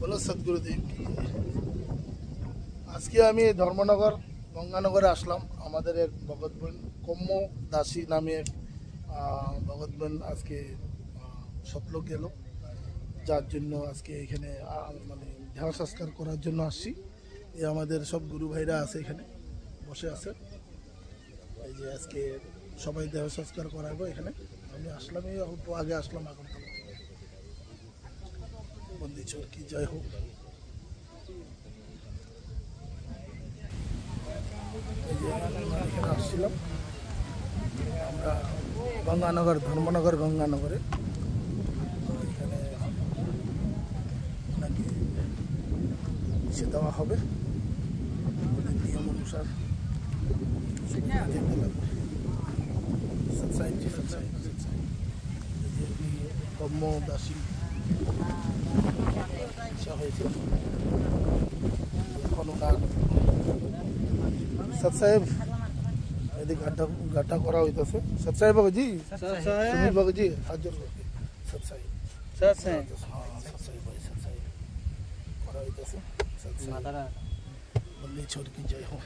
বলো সদ্গুরুদেব কি। আজকে আমি ধর্মনগর গঙ্গানগরে আসলাম। আমাদের এক ভগত বোন কম্ম দাসী নামে এক ভগত বোন আজকে সতলোক গেল, যার জন্য আজকে এখানে মানে দেহ সংস্কার করার জন্য আসছি। এই আমাদের সব গুরু ভাইরা আছে, এখানে বসে আছে। এই যে আজকে সবাই দেহ সংস্কার করাবো এখানে। আমি আসলাম, এই অল্প আগে আসলাম আগরতলা থেকে। বন্দিছর কি জয় হোক। এই যে এখানে আসছিলাম আমরা গঙ্গানগর, ধর্মনগর গঙ্গানগরে। এখানে নাকি সে দেওয়া হবে নিয়ম অনুসার। কম্ম দাসী হয়েছে এখন ওনার সৎ সাহেব এদিকে গাড্ডা করা হইতেছে। সৎ সাহেব বাবুজি, সুনীল বাবুজি হাত জোর করবে। সৎ সাহেব হ্যাঁ, সৎ সাহেব করা হইতেছে। সৎ সাহেব বললেই ছোট কি জয় হোক।